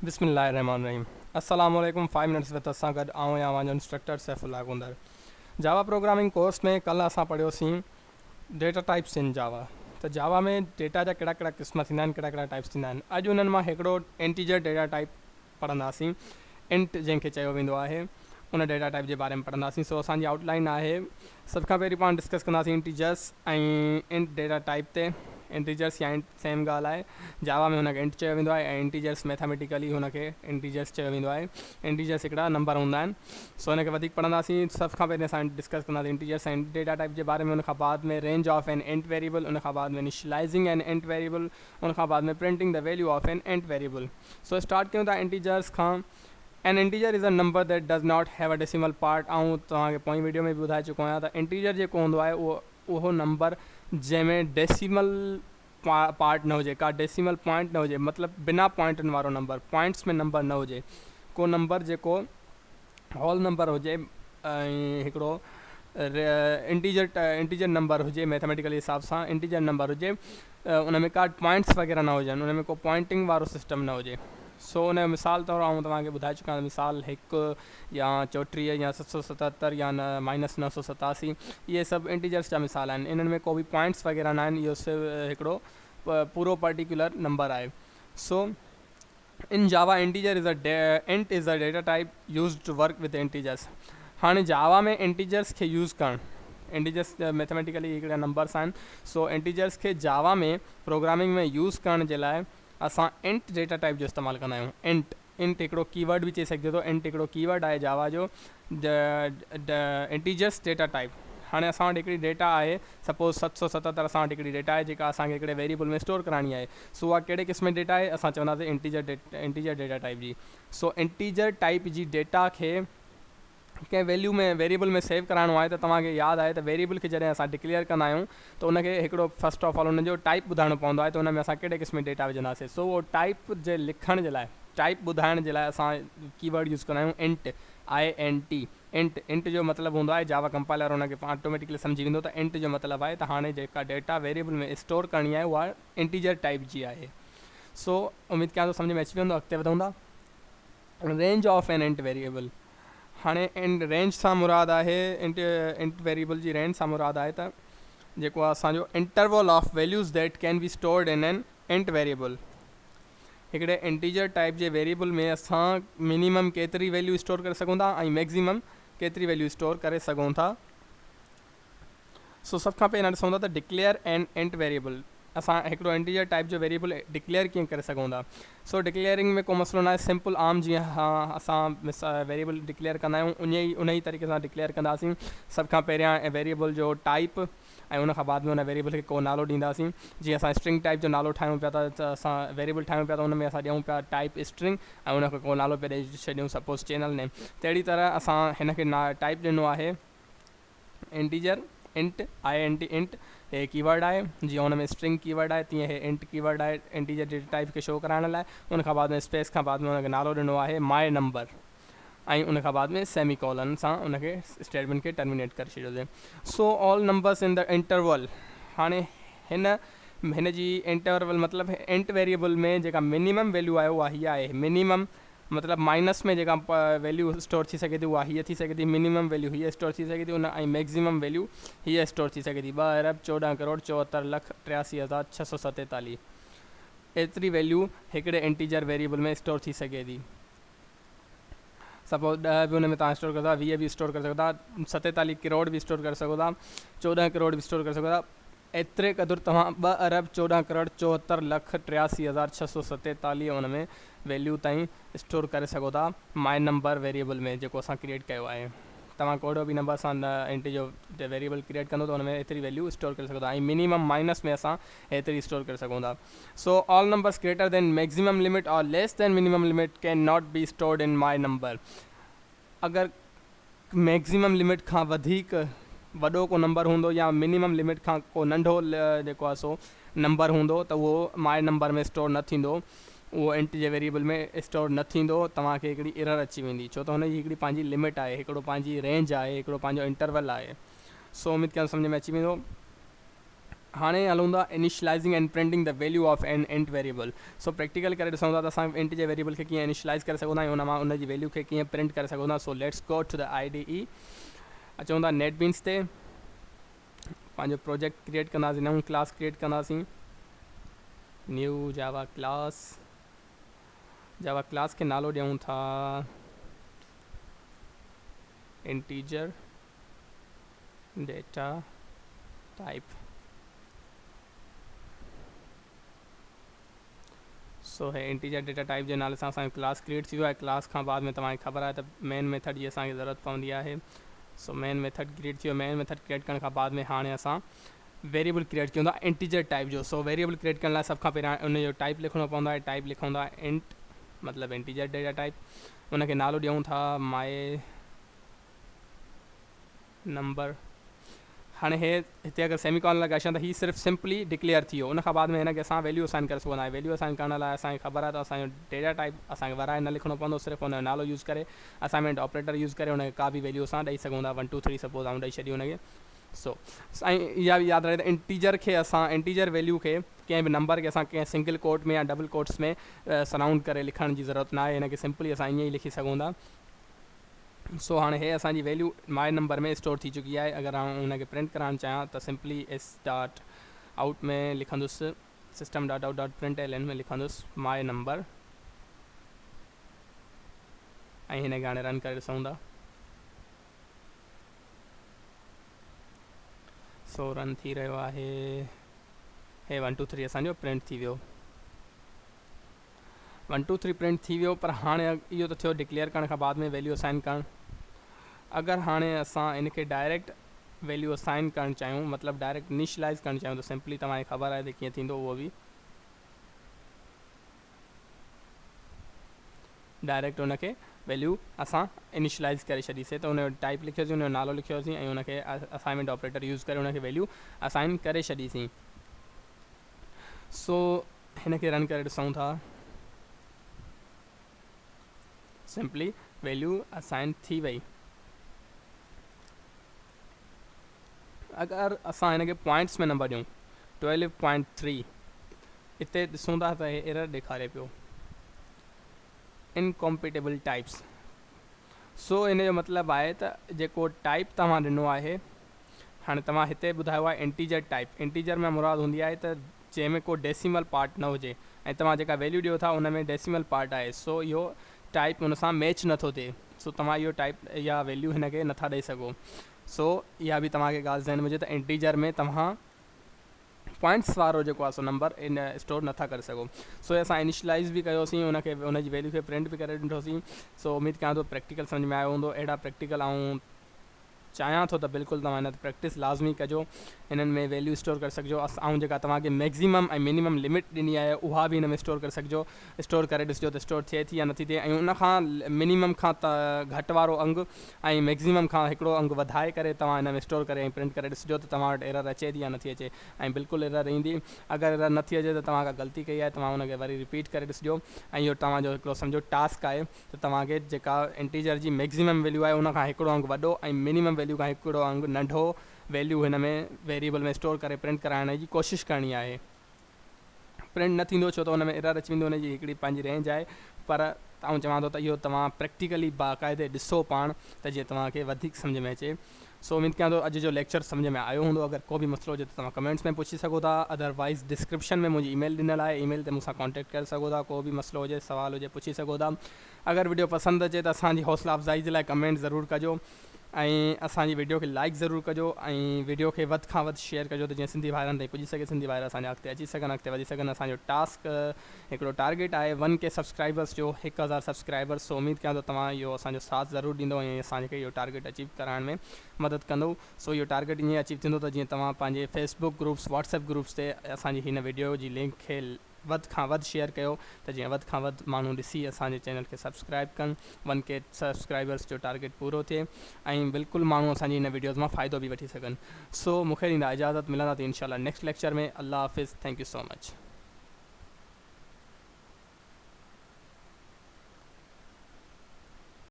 बिस्मिल्लाहिर्रहमानिर्रहीम। अस्सलाम वालेकुम। 5 मिनट्स विद असां गॾु आऊं या मुंहिंजो instructor Saifullah Kondar. Java programming course में कल असां पढ़ियोसीं डेटा टाइप्स इन जावा। त जावा में डेटा जा कहिड़ा कहिड़ा क़िस्म थींदा आहिनि, कहिड़ा कहिड़ा टाइप्स थींदा आहिनि। अॼु उन्हनि मां हिकिड़ो इंटीजर डेटा टाइप पढ़ंदासीं। इंट जंहिंखे चयो वेंदो आहे, उन डेटा टाइप जे बारे में पढ़ंदासीं। सो असांजी आउटलाइन आहे, सभ खां पहिरीं पाण डिस्कस कंदासीं इंटीजर्स ऐं इंट डेटा टाइप ते। इंटीजर्स या इंट सेम ॻाल्हि आहे। जावा में हुनखे इंट चयो वेंदो आहे ऐं इंटीजर्स मैथमेटिकली हुनखे इंटीजर्स चयो वेंदो आहे। इंटीजर्स हिकिड़ा नंबर हूंदा आहिनि। सो हिनखे वधीक पढ़ंदासीं। सभ खां पहिरीं असां डिस्कस कंदासीं इंटीजर्स ऐं डेटा टाइप जे बारे में। उनखां बाद में range of an int variable, उनखां बाद में इनिशियलाइज़िंग एन इंट वेरिएबल, उनखां बाद में printing the value of an int variable. So start कयूं था इंटीजर्स खां। An integer is a number that does not have a decimal part. ऐं तव्हांखे पोइ वीडियो में बि ॿुधाए चुको आहियां त इंटीजर जेको हूंदो आहे उहो नंबर जंहिंमें डेसिमल पार्ट न हुजे, का डेसिमल पॉइंट न हुजे, मतिलबु बिना पॉइंटनि वारो नंबर, पॉइंट्स में नंबर न हुजे। को नंबर जेको होल नंबर हुजे ऐं हिकिड़ो इंटीजर नंबर हुजे, मैथमेटिकल हिसाब सां इंटीजर नंबर हुजे, उन में का पॉइंट्स वग़ैरह न हुजनि, उन में को पॉइंटिंग वारो सिस्टम न हुजे। सो उन जो मिसाल तौरु आउं तव्हांखे ॿुधाए चुका आहियां। मिसाल 1 या 34 या 777 या -987, इहे सभु इंटीजर्स जा मिसाल आहिनि। इन्हनि में को बि पॉइंट्स वग़ैरह न आहिनि। इहो सिर्फ़ु हिकिड़ो पूरो पर्टिकुलर नंबर आहे। So in Java integer int is a data type use to work with integers. हाणे जावा में इंटीजर्स खे यूज़ करणु, इंटीजर्स मैथमेटिकली हिकिड़ा नंबर्स आहिनि। सो इंटीजर्स खे जावा में प्रोग्रामिंग में यूज़ करण जे लाइ असां इंट डेटा टाइप जो इस्तेमालु कंदा आहियूं। इंट हिकिड़ो कीवर्ड बि चई सघिजे थो। इंट हिकिड़ो कीवर्ड आहे जावा जो, इंटीजर्स डेटा टाइप। हाणे असां वटि हिकिड़ी डेटा आहे, सपोज़ 777 असां वटि हिकिड़ी डेटा आहे जेका असांखे हिकिड़े वेरिएबल में स्टोर कराइणी आहे। सो उहा कहिड़े क़िस्म जी डेटा आहे, असां चवंदासीं इंटीजर डेटा टाइप जी। सो इंटीजर टाइप जी डेटा खे कंहिं वैल्यू में, वेरिएबल में सेव कराइणो आहे। त तव्हांखे यादि आहे त वेरिएबल खे जॾहिं असां डिक्लेयर कंदा आहियूं त उनखे हिकिड़ो फस्ट ऑफ ऑल उनजो टाइप ॿुधाइणो पवंदो आहे। त उन में असां कहिड़े क़िस्म जी डेटा विझंदासीं। सो उहो टाइप जे लिखण जे लाइ, टाइप ॿुधाइण जे लाइ असां कीवर्ड यूज़ कंदा आहियूं इंट, INT। इंट जो मतिलबु हूंदो आहे, जावा कंपाइलर हुनखे ऑटोमेटिकली सम्झी वेंदो त इंट जो मतिलबु आहे त हाणे जेका डेटा वेरिएबल में स्टोर करणी आहे उहा इंटीजर टाइप जी आहे। सो उमेदु कयां थो सम्झ में अची वेंदो। अॻिते वधूं था। Range of an int variable. हाणे रेंज सां मुराद आहे, इंट वेरिएबल जी रेंज सां मुराद आहे त जेको आहे असांजो interval of values that can be stored in an int variable. हिकिड़े इंटीजर टाइप जे वेरिएबल में असां मिनिमम केतिरी वैल्यू स्टोर करे सघूं था ऐं मैक्सिमम केतिरी वैल्यू स्टोर करे सघूं था। सो सभ खां पहिरियों ॾिसूं था त डिक्लेयर एन इंट वेरिएबल। असां हिकिड़ो इंटीजर टाइप जो वेरिएबल डिक्लेयर कीअं करे सघूं था। सो डिक्लेयरिंग में को मसइलो न आहे, सिंपल आम जीअं असां वेरिएबल डिक्लेयर कंदा आहियूं उन ई तरीक़े सां डिक्लेयर कंदासीं। सभ खां पहिरियां वेरिएबल जो टाइप ऐं उनखां बाद में उन वेरिएबल खे को नालो ॾींदासीं। जीअं असां स्ट्रिंग टाइप जो नालो ठाहियूं पिया था, त असां वेरिएबल ठाहियूं पिया त उन में असां ॾियूं पिया टाइप स्ट्रिंग ऐं उनखे को नालो पिया ॾेई छॾियूं, सपोज़ चैनल नेम। तहिड़ी तरह असां हिनखे टाइप ॾिनो आहे इंटीजर इंट, INT इंट। हे कीवर्ड आहे, जीअं हुन में स्ट्रिंग कीवर्ड आहे तीअं हे इंट कीवर्ड आहे इंटीजर डेटा टाइप खे शो कराइण लाइ। उनखां बाद में स्पेस खां बाद में हुनखे नालो ॾिनो आहे माय नंबर ऐं उनखां बाद में सेमी कॉलन सां उनखे स्टेटमेंट खे टर्मिनेट करे छॾियोसीं। So all numbers in the interval. हाणे हिन जी इंटरवल मतिलबु इंट वेरिएबल में जेका मिनिमम वैल्यू आहे उहा हीअ आहे। मिनिमम मतिलबु माइनस में जेका वैल्यू स्टोर थी सघे थी उहा हीअ थी सघे थी। मिनिमम वैल्यू हीअ स्टोर थी सघे थी उन ऐं मैक्सिमम वैल्यू हीअ स्टोर थी सघे थी। 2,14,74,83,647 एतिरी वैल्यू हिकिड़े इंटीजर वेरिएबल में स्टोर थी सघे थी। सपोज़ 10 बि हुन में तव्हां स्टोर कंदा, 20 बि स्टोर करे सघो था, 47 करोड़ बि स्टोर करे सघो था, 14 करोड़ बि स्टोर करे सघो था। एतिरे क़दुरु तव्हां 2,14,74,83,647 हुन में वैल्यू ताईं स्टोर करे सघो था माय नंबर वेरिएबल में, जेको असां क्रिएट कयो आहे। तव्हां कहिड़ो बि नंबर सां इंट जो वेरिएबल क्रिएट कंदो त हुन में एतिरी वैल्यू स्टोर करे सघो था ऐं मिनिमम माइनस में असां एतिरी स्टोर करे सघूं था। So all numbers greater than maximum limit or less than minimum limit can not be stored in my number. अगरि मैक्सिमम लिमिट खां वधीक वॾो को नंबर हूंदो या मिनिमम लिमिट खां को नंढो जेको आहे सो नंबर हूंदो त उहो माय नंबर में स्टोर न थींदो, उहो इंट जे वेरिएबल में स्टोर न थींदो। तव्हांखे हिकिड़ी एरर अची वेंदी, छो त हुनजी हिकिड़ी पंहिंजी लिमिट आहे, हिकिड़ो पंहिंजी रेंज आहे, हिकिड़ो पंहिंजो इंटरवल आहे। सो उमेदु कयां सम्झ में अची वेंदो। हाणे हलूं था initializing and printing the value of an int variable. So practical करे ॾिसूं था त असां इंट जे वेरिएबल खे कीअं इनिशलाइज़ करे सघूं था ऐं उन मां उन जी वैल्यू खे कीअं प्रिंट करे सघूं था। So let's go to the IDE। अचूं था नेट बीन्स ते, पंहिंजो प्रोजेक्ट क्रिएट कंदासीं, नऊं क्लास क्रिएट कंदासीं, न्यू जावा क्लास खे नालो ॾियूं था इंटीजर डेटा टाइप। सो है इंटीजर डेटा टाइप जे नाले सां असांजो क्लास क्रिएट थी वियो आहे। क्लास खां बाद में तव्हांखे ख़बर आहे त मेन मेथड जी असांखे ज़रूरत पवंदी आहे। सो मेन मेथड क्रिएट थी वियो। मेन मेथड क्रिएट करण खां बाद में हाणे असां वेरिएबल क्रिएट कयूं था इंटीजर टाइप जो। सो वेरिएबल क्रिएट करण लाइ सभ खां पहिरियां उनजो टाइप लिखणो पवंदो आहे। टाइप लिखूं था इंट, मतिलबु इंटीजर डेटा टाइप। उनखे नालो ॾियूं था माय नंबर। हाणे हिते अगरि सेमीकॉलन लॻाए छॾियां त हीअ सिर्फ़ु सिंपली डिक्लेयर थी वियो। उन खां बाद में हिनखे असां वैल्यू असाइन करे सघंदा आहियूं। वैल्यू असाइन करण लाइ असांखे ख़बर आहे त असांजो डेटा टाइप असांखे वराए न लिखणो पवंदो, सिर्फ़ु हुनजो नालो यूज़ करे असाइनमेंट ऑपरेटर यूज़ करे हुनखे का बि वैल्यू असां ॾेई सघूं था। 1 2 3 सपोज़ ऐं ॾेई छॾी हुनखे। सो ऐं इहा बि यादि रहे त इंटीजर खे असां इंटीजर वैल्यू खे कंहिं बि नंबर खे असां कंहिं सिंगल कोट में या डबल कोट्स में सराउंड करे लिखण जी ज़रूरत न आहे। हिनखे सिंपली असां ईअं ई लिखी सघूं था। सो हाणे हे असांजी वैल्यू माय नंबर में स्टोर थी चुकी आहे। अगरि आउं हुनखे प्रिंट कराइणु चाहियां त सिंपली एस डॉट आउट में लिखंदुसि, system dot out dot print में लिखंदुसि माय नंबर ऐं हिनखे हाणे रन करे ॾिसूं था। सो रन थी रहियो आहे। हे 1 2 3 असांजो प्रिंट थी वियो। 1 2 3 प्रिंट थी वियो। पर हाणे इहो त थियो डिक्लेयर करण खां बाद में वैल्यू असाइन करणु। अगरि हाणे असां इनखे डायरेक्ट वैल्यू असाइन करणु चाहियूं, मतिलबु डायरेक्ट इनिशलाइज़ करणु चाहियूं, त सिंपली तव्हांखे ख़बर आहे त कीअं थींदो। उहो बि डायरेक्ट हुनखे वैल्यू असां इनिशलाइज़ करे छॾीसीं त हुनजो टाइप लिखियोसीं, हुनजो नालो लिखियोसीं ऐं हुनखे असाइनमेंट ऑपरेटर यूज़ करे हुनखे वैल्यू असाइन करे छॾीसीं। सो हिनखे रन करे ॾिसूं था। सिंपली वैल्यू असाइन थी वई। अगरि असां हिनखे पॉइंट्स में नंबर ॾियूं 12.3, हिते ॾिसूं था त हे एरर ॾेखारे पियो इनकॉम्पेटेबल टाइप्स। सो हिन जो मतिलबु आहे त जेको टाइप तव्हां ॾिनो आहे, हाणे तव्हां हिते ॿुधायो आहे इंटीजर टाइप। इंटीजर में मुराद हूंदी आहे त जंहिंमें को डेसिमल पार्ट न हुजे ऐं तव्हां जेका वैल्यू ॾियो था उन में डेसिमल पार्ट आहे। सो इहो टाइप हुन सां मैच नथो थिए। सो तव्हां इहो टाइप या वैल्यू हिनखे नथा ॾेई सघो। सो इहा बि तव्हांखे ॻाल्हि ज़हन में हुजे त इंटीजर में तव्हां पॉइंट्स वारो जेको आहे सो नंबर इन स्टोर नथा करे सघो। सो असां इनिशलाइज़ बि कयोसीं, हुनखे हुनजी वैल्यू खे प्रिंट बि करे ॾिठोसीं। सो उमेदु कयां थो प्रैक्टिकल सम्झ में आयो हूंदो। अहिड़ा प्रैक्टिकल ऐं चाहियां थो त बिल्कुलु तव्हां हिन ते प्रैक्टिस लाज़मी कजो, हिननि में वैल्यू स्टोर करे सघिजो। ऐं जेका तव्हांखे मैक्सिमम ऐं मिनिमम लिमिट ॾिनी आहे उहा बि हिन में स्टोर करे सघिजो। स्टोर करे ॾिसिजो त स्टोर थिए थी या नथी थिए। ऐं उनखां मिनिमम खां त घटि वारो अंग ऐं मैक्सिमम खां हिकिड़ो अंग वधाए करे तव्हां हिन में स्टोर करे ऐं प्रिंट करे ॾिसिजो त तव्हां वटि एरर अचे थी या नथी अचे। ऐं बिल्कुलु एरर ईंदी। अगरि एरर नथी अचे त तव्हां का ग़लती कई आहे, तव्हां हुनखे वरी रिपीट करे ॾिसिजो। ऐं इहो तव्हांजो हिकिड़ो सम्झो टास्क आहे त तव्हांखे जेका इंटीजर जी मैक्सिमम वैल्यू आहे उनखां हिकिड़ो अंग वॾो ऐं मिनिमम वैल्यू खां हिकिड़ो अंग नंढो वैल्यू हिन में वेरिएबल में स्टोर करे प्रिंट कराइण जी कोशिशि करणी आहे। प्रिंट न थींदो छो त हुन में एरर अची वेंदो, हुनजी हिकिड़ी पंहिंजी रेंज आहे। पर आउं चवां थो त इहो तव्हां प्रैक्टिकली बाक़ाइदे ॾिसो पाण त जीअं तव्हांखे वधीक सम्झ में अचे। सो उमेदु कयां थो अॼु जो लेक्चर सम्झ में आयो हूंदो। अगरि को बि मसइलो हुजे त तव्हां कमेंट्स में पुछी सघो था। अदरवाइज़ डिस्क्रिप्शन में मुंहिंजी ईमेल ॾिनल आहे, ईमेल ते मूंसां कॉन्टेक्ट करे सघो था। को बि मसइलो हुजे, सवाल हुजे, पुछी सघो था। अगरि वीडियो पसंदि अचे त असांजी हौसला अफ़ज़ाई जे लाइ कमेंट ज़रूरु कजो ऐं असांजी वीडियो खे लाइक ज़रूरु कजो ऐं वीडियो खे वधि खां वधि शेयर कजो त जीअं सिंधी भाइरनि ताईं पुॼी सघे, सिंधी भाइर असांजा अॻिते अची सघनि, अॻिते वधी सघनि। असांजो टास्क हिकिड़ो टारगेट आहे 1K सब्सक्राइबर्स जो, 1000 सब्सक्राइबर्स। सो उमेदु कयां थो तव्हां इहो असांजो साथ ज़रूरु ॾींदो ऐं असांखे इहो टारगेट अचीव कराइण में मदद कंदो। सो इहो टारगेट ईअं अचीव थींदो त जीअं तव्हां पंहिंजे फेसबुक ग्रुप्स, व्हाट्सएप ग्रुप्स ते असांजी हिन वीडियो जी लिंक खे वधि खां वधि शेयर कयो त जीअं वधि खां वधि माण्हू ॾिसी असांजे चैनल खे सब्सक्राइब कनि, 1K सब्सक्राइबर्स जो टारगेट पूरो थिए ऐं बिल्कुलु माण्हू असांजी हिन वीडियोज़ मां फ़ाइदो बि वठी सघनि। सो मूंखे ॾींदा इजाज़त, मिलंदासीं इंशाअल्लाह नेक्स्ट लेक्चर में। अल्लाह हाफ़िज़, थैंक यू सो मच।